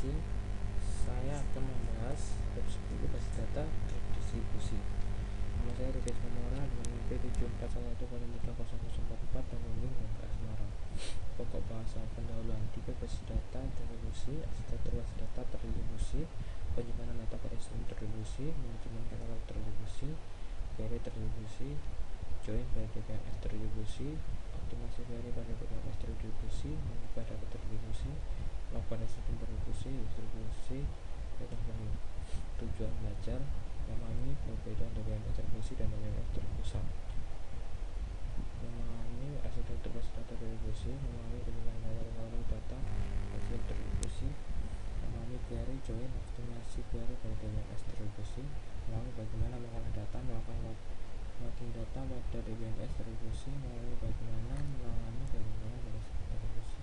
asing, saya akan membahas bab 10 basis data distribusi. Nama saya Rudi Samora dengan NIP 7411030044 dan membimbing Bangka Semarang. Pokok bahasa pendahuluan. Tipe basis data distribusi, arsitektur basis data terdistribusi, penyimpanan data pada sistem terdistribusi, manajemen katalog terdistribusi, query terdistribusi, join pada DBMS terdistribusi, optimasi query pada DBMS terdistribusi, mengubah data terdistribusi, log pada sistem distribusi, data value. Tujuan belajar: memahami perbedaan DBMS terdistribusi dan DBMS terpusat, memahami arsitektur basis data terdistribusi, memahami penyimpanan data dan katalog data sistem terdistribusi, memahami query, join, optimasi query pada DBMS terdistribusi, memahami bagaimana mengolah data, melakukan logging data pada DBMS terdistribusi, memahami bagaimana menangani kegagalan pada sistem terdistribusi.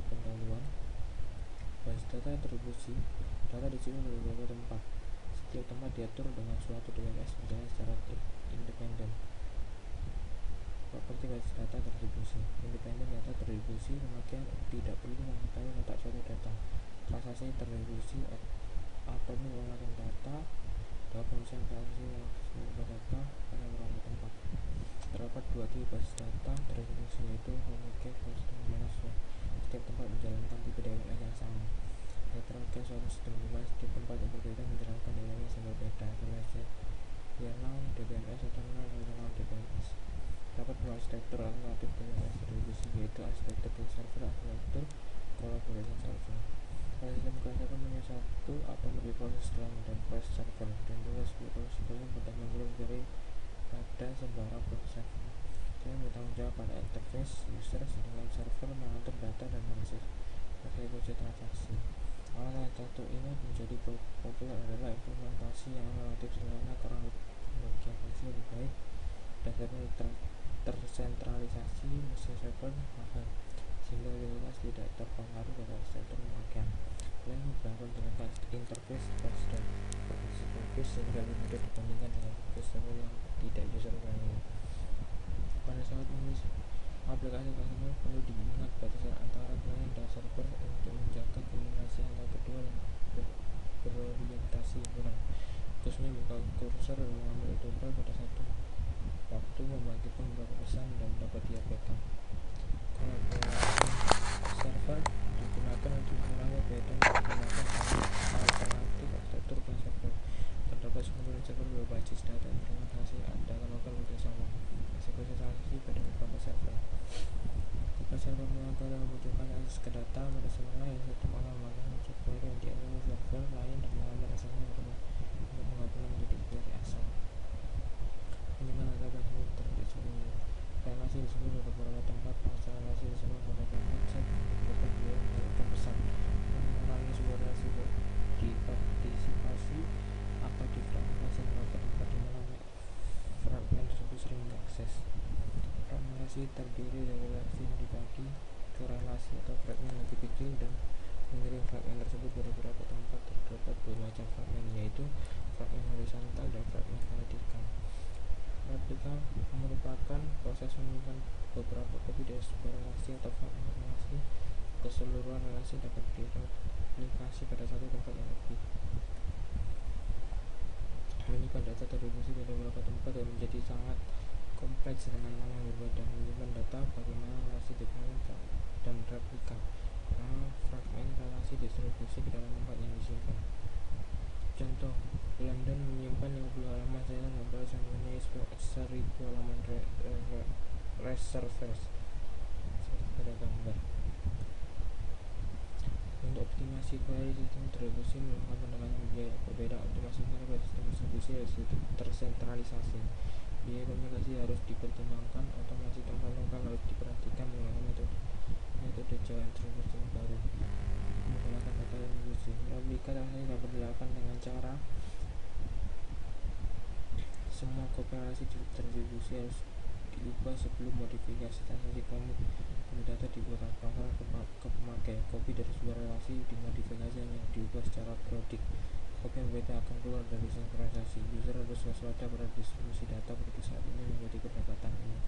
Pendahuluan. Basis data terdistribusi. Data disimpan di beberapa tempat. Setiap tempat diatur dengan suatu DBMS berjalan secara independen. Properti basis data terdistribusi. Independen data terdistribusi, pemakaian tidak perlu mengetahui letak suatu data. Transaksi terdistribusi atau mengelola data dapat penyelesaian transaksi mengubah data pada beberapa tempat. Terdapat dua tipe basis data terdistribusi, yaitu homogene basis data, di mana setiap tempat menjalankan tipe DBMS yang sama. Heterogen suatu sistem, di mana setiap tempat yang berbeda menjalankan DBMS yang berbeda. Relational DBMS atau non-relational DBMS. Terdapat dua arsitektur alternatif DBMS terdistribusi, yaitu arsitektur client server dan arsitektur collaboration server. Pada sistem client server punya satu atau lebih proses client dan proses server, dan juga sebuah proses client pada mengirim query pada sembarang proses server. Client bertanggung jawab pada interface user, sedangkan server mengatur data dan mengeksekusi transaksi. Alasan arsitektur ini menjadi populer adalah implementasi yang relatif sederhana karena teknologi aplikasi lebih baik dan server tersentralisasi. Mesin server mahal sehingga realitas tidak terpengaruh pada arsitektur pemakaian. Client membangun dengan interface basis dan service sehingga lebih mudah dibandingkan dengan server yang tidak user friendly. Pada saat menulis aplikasi customer perlu diingat batasan antara client dan server untuk menjaga komunikasi antar kedua dan berorientasi himpunan, khususnya buka kursor dan mengambil tombol pada satu waktu, membagikan beberapa pesan dan dapat diabaikan. Kolaborasi server digunakan untuk mengurangi perbedaan menggunakan alternatif arsitektur client server. Terdapat sekumpulan server berbasis data implementasi data lokal bekerjasama, eksekusi transaksi pada beberapa server. Jika server melanggar dan membutuhkan akses ke data pada server lain, sistem akan melakukan query yang dialami server lain dan mengambil asalnya untuk menggabungkan menjadi query asal. Penyimpanan data basis terdistribusi. Relasi disebut pada beberapa tempat. Pasal relasi disebut pada tempat set menyebabkan dia mengirimkan pesan. Mengurangi sebuah relasi dipartisipasi atau difragmentasi beberapa tempat di mana fragmen tersebut sering diakses. Fragmentasi terdiri dari relasi yang dibagi ke relasi atau fragmen lebih kecil dan mengirim fragmen tersebut pada beberapa tempat. Terdapat dua macam fragmen, yaitu fragmen horizontal dan fragmen vertikal. Replika merupakan proses menyimpan beberapa kopi dari sebuah relasi atau fragmen relasi. Keseluruhan relasi dapat direplikasi pada satu tempat yang lebih. Menyimpan data terdistribusi pada beberapa tempat dan menjadi sangat kompleks dengan nama yang berbeda. Menyimpan data bagaimana relasi dibangun dan replika. Fragmen relasi distribusi ke dalam tempat yang disimpan. Contoh, London menyimpan 50 halaman saya gambar yang mempunyai 1000 halaman reserves pada gambar. Untuk optimasi query, sistem terdistribusi melakukan pendekatan biaya berbeda. Optimasi query pada sistem distribusi harus tersentralisasi. Biaya komunikasi harus dipertimbangkan. Otomasi tempat lokal harus diperhatikan menggunakan metode jalan distribusi baru. Menggunakan data distribusi. Replika transaksi dapat dilakukan dengan cara semua kopi relasi terdistribusi harus diubah sebelum modifikasi transaksi. Kami data dibuat transfer ke pemakai. Kopi dari sebuah relasi dimodifikasi hanya diubah secara periodik. Kopi yang berbeda akan keluar dari sinkronisasi. User harus waspada pada distribusi data. Produk saat ini menjadi kedapatan ini.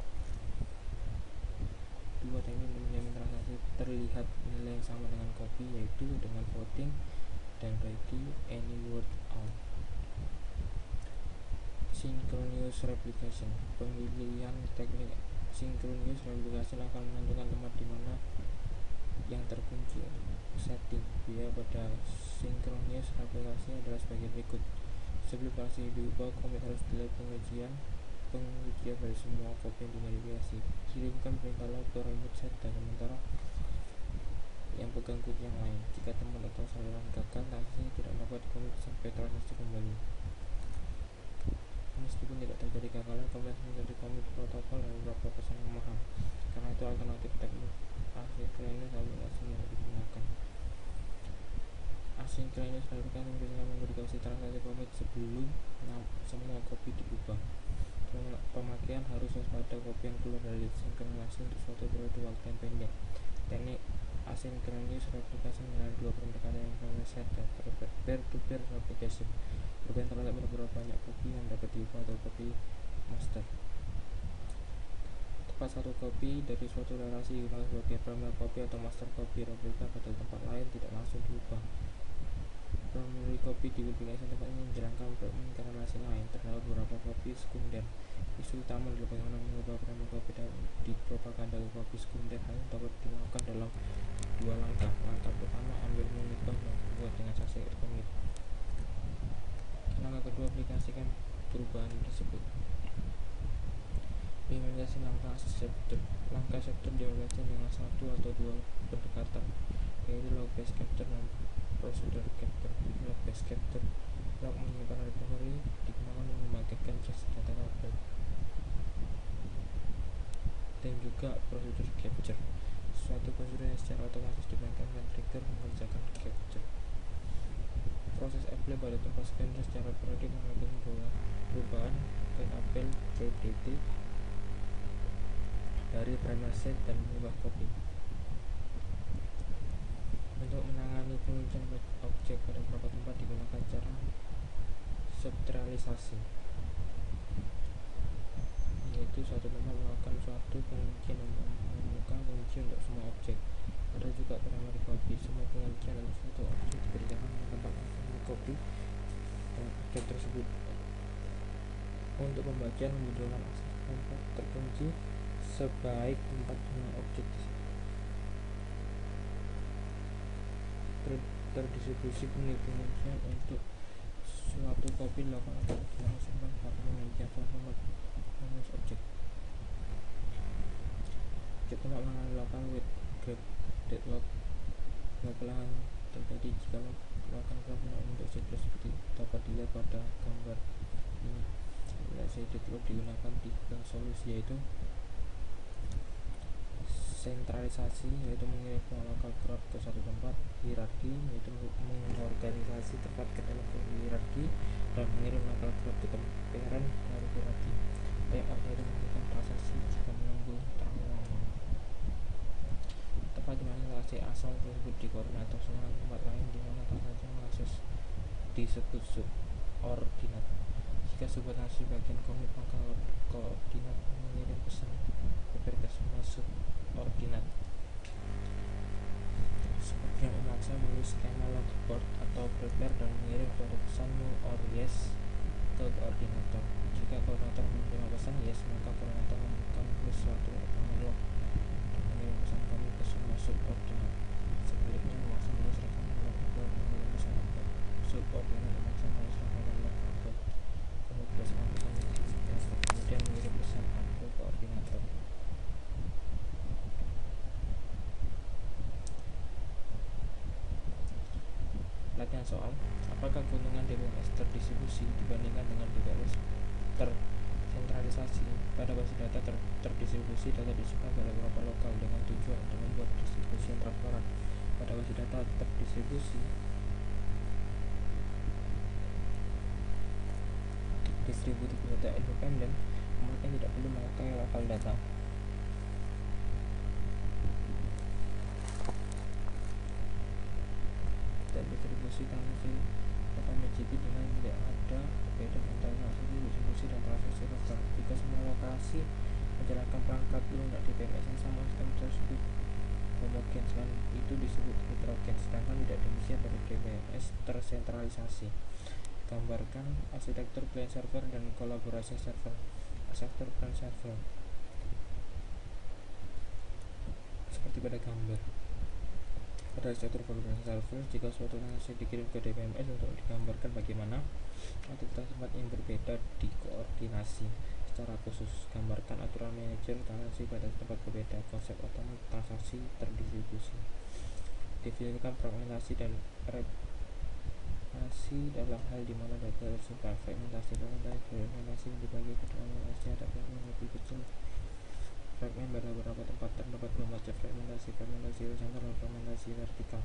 dua teknik untuk menjamin transaksi terlihat nilai yang sama dengan copy, yaitu dengan voting dan ready anywhere out. Synchronous replication. Pemilihan teknik synchronous replication akan menentukan tempat di mana yang terkunci. Setting biaya pada synchronous replikasi adalah sebagai berikut. Sebelum transaksi diubah, commit harus dilakukan pengujian dari semua copy yang dimodifikasi. Kirimkan perintah log ke remote set dan sementara yang pegang kunci yang lain. Jika tempat atau saluran gagal, transaksi tidak dapat commit sampai transaksi kembali. Meskipun tidak terjadi kegagalan, commit menjadi commit protokol dan beberapa pesan yang mahal. Karena itu alternatif teknik asynchronous aplikasi yang digunakan. Asynchronous replication biasanya memodifikasi transaksi commit sebelum semua copy diubah. Pemakaian harus waspada copy yang keluar dari sinkronisasi untuk suatu periode waktu yang pendek. Teknik asynchronous replication melalui dua pendekatan yang berbeda, set dan peer-to-peer replication. Perbedaan terhadap berapa banyak copy yang dapat diubah atau copy master. Tempat satu copy dari suatu relasi digunakan sebagai primary copy atau master copy. Replika pada tempat lain tidak langsung diubah. Primary copy di aplikasi tempat ini menjalankan fragment ke relasi lain. Terdapat beberapa copy sekunder. Isu utama adalah bagaimana mengubah primary copy di propaganda ke copy sekunder. Hal ini dapat dilakukan dalam dua langkah. Langkah pertama, ambil mengubah dan buat dengan saksi commit. Langkah kedua, aplikasikan perubahan tersebut. Implementasi langkah acceptor. Langkah acceptor diaplikasikan dengan satu atau dua pendekatan, yaitu log based capture dan procedural capture. Log based capture, log menyimpan recovery, digunakan untuk membagikan trace data tablet, dan juga prosedur capture, suatu prosedur yang secara otomatis dimainkan dan trigger mengerjakan capture. Proses apply pada tempat scanner secara periodik melakukan perubahan ke tabel JDT dari primary set dan mengubah copy. Untuk menangani pengujian objek pada beberapa tempat digunakan cara subtrialisasi, yaitu suatu tempat melakukan suatu pengujian untuk menemukan kunci untuk semua objek. Ada juga primary copy. Semua pengujian untuk suatu objek dikerjakan di tempat primary copy dan objek tersebut. Untuk pembagian membutuhkan akses tempat terkunci sebaik tempat dengan objek terdistribusi. Pengujian untuk suatu copy dilakukan agar dilangsungkan satu pengujian format menurut objek. Kita melakukan with grab deadlock. Kegagalan terjadi jika melakukan grab untuk siklus seperti dapat dilihat pada gambar ini. Aplikasi deadlock digunakan 3 solusi, yaitu sentralisasi, yaitu mengirim semua lokal grab ke satu tempat, hierarki, yaitu mengorganisasi tempat ke dalam hierarki dan mengirim lokal grab ke parent dari hierarki. Layout, yaitu menghentikan transaksi jika menunggu terlalu lama. Tempat di mana transaksi asal tersebut dikoordinat atau dengan tempat lain di mana transaksi mengakses disebut subordinat. Jika sebuah transaksi bagian commit, maka koordinat mengirim pesan prepare ke semua subordinat. Sebagian memaksa menulis skema log board atau prepare dan mengirim suatu pesan no or yes ke koordinator. Jika koordinator menerima pesan yes, maka koordinator membuka menulis suatu rekaman log dan mengirim pesan commit ke semua subordinat. Sebaliknya, memaksa menulis rekaman log board mengirim pesan ke subordinat. Memaksa menulis rekaman log board kemudian mengirim pesan ke koordinator. Latihan soal. Apakah keuntungan DBMS terdistribusi dibandingkan dengan DBMS tersentralisasi? Pada basis data terdistribusi, data disimpan pada beberapa lokal dengan tujuan untuk membuat distribusi yang transparan. Pada basis data terdistribusi, distributif data independen, maka tidak perlu memakai lokal data. Dan distribusi transaksi FMCP dengan tidak ada perbedaan antara transaksi distribusi dan transaksi lokal. Jika semua lokasi menjalankan perangkat lunak DBMS yang sama, sistem tersebut homogen, selain itu disebut heterogen. Sedangkan tidak demikian pada DBMS tersentralisasi. Gambarkan arsitektur client server dan kolaborasi server. Arsitektur client server seperti pada gambar. Pada arsitektur kolaborasi server, jika suatu transaksi dikirim ke DBMS untuk digambarkan bagaimana aktivitas tempat yang berbeda dikoordinasi secara khusus. Gambarkan aturan manajer transaksi pada tempat berbeda. Konsep utama transaksi terdistribusi. Definisikan fragmentasi dan representasi dalam hal di mana data tersimpan. Fragmentasi dibagi ke dalam transaksi. Ada fragmen lebih kecil fragmen pada beberapa tempat. Terdapat dua macam fragmentasi horizontal dan fragmentasi vertikal.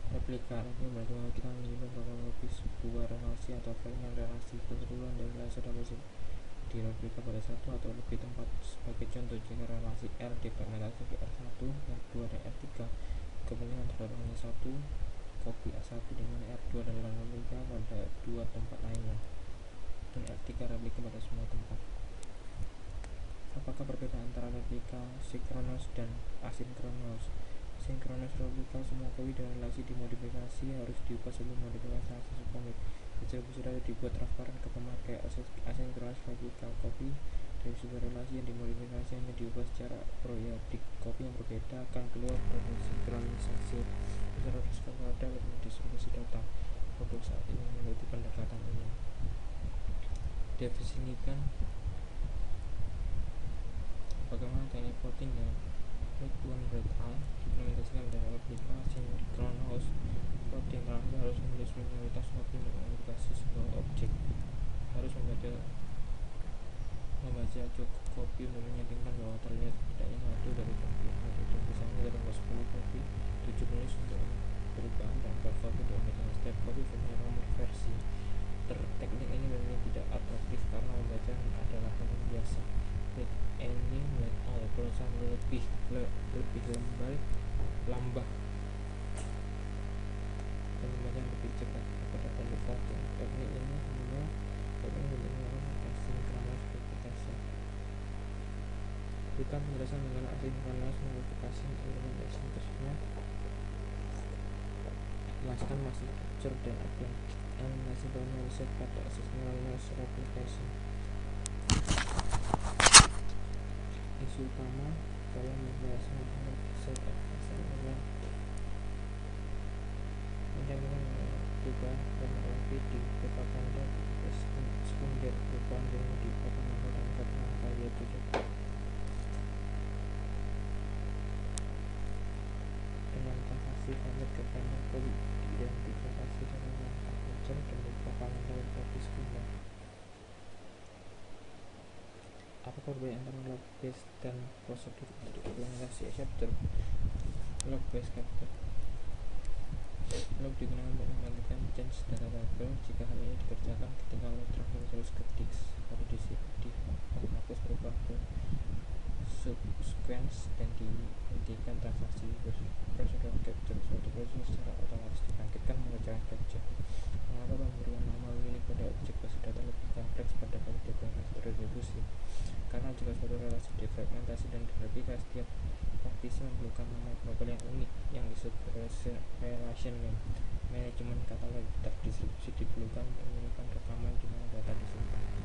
Replika berarti kita menyimpan kronologis sebuah relasi atau fragmen relasi keseluruhan dari relasi dapat direplika pada satu atau lebih tempat. Sebagai contoh, jika relasi R defragmentasi ke R1, R2, dan R3, kemungkinan terdapat hanya satu kopi R1 di mana R2 adalah replika pada dua tempat lainnya dan R3 replika pada semua tempat. Apakah perbedaan antara replika sinkronos dan asinkronos? Sinkronos replika semua kopi dan relasi dimodifikasi harus diubah sebelum modifikasi akses komit. Distribusi data dibuat transparan ke pemakai. Asinkronos replika kopi dari sebuah relasi yang dimodifikasi hanya diubah secara periodik. Kopi yang berbeda akan keluar dari sinkronisasi. Terus kepada lebih distribusi data. Produk saat ini mengikuti pendekatan ini. Definisikan bagaimana teknik voting dan read one read all diimplementasikan dalam replika sinkronos. Voting transaksi harus menulis minoritas kopi untuk mengaplikasi sebuah objek. Harus membaca cukup kopi untuk meyakinkan bahwa terlihat tidaknya satu dari kopi. Hal itu misalnya terdapat 10 kopi, 7 menulis untuk perubahan dan 4 kopi untuk membaca. Setiap kopi punya nomor versi. Teknik ini memang tidak atraktif karena membaca adalah hal biasa. Read any read all berusaha lebih lambah dan membaca lebih cepat pada teknik voting. Teknik ini hanya menggunakan asinkronos verifikasi. Berikan penjelasan mengenai asinkronos verifikasi implementasi tersebut. Jelaskan maksud capture dan aplikasi riset pada asinkronos verifikasi. Isu utama dalam membahas masalah set of adalah menjamin perubahan kronologi di propaganda sekunder. Perubahan di propaganda dan kata yaitu dengan transaksi valid ke panel identifikasi dengan langkah ujar dan di propaganda versi sekunder. Apa perbedaan antara log based dan prosedur untuk implementasi capture? Log based capture. Log digunakan untuk mematikan change data table. Jika hal ini dikerjakan ketika log terakhir terus ke disk, lalu menghapus berubah ke subsequence dan dihentikan transaksi. Prosedur capture suatu proses secara otomatis dibangkitkan mengerjakan capture. Mengapa pemberian nama unique pada objek basis data lebih kompleks pada kali DBMS terdistribusi? Karena jika suatu relasi defragmentasi dan direplikasi, setiap partisi memerlukan nama global yang unik yang disebut relation name. Manajemen kata terdistribusi diperlukan untuk menemukan rekaman di mana data disimpan.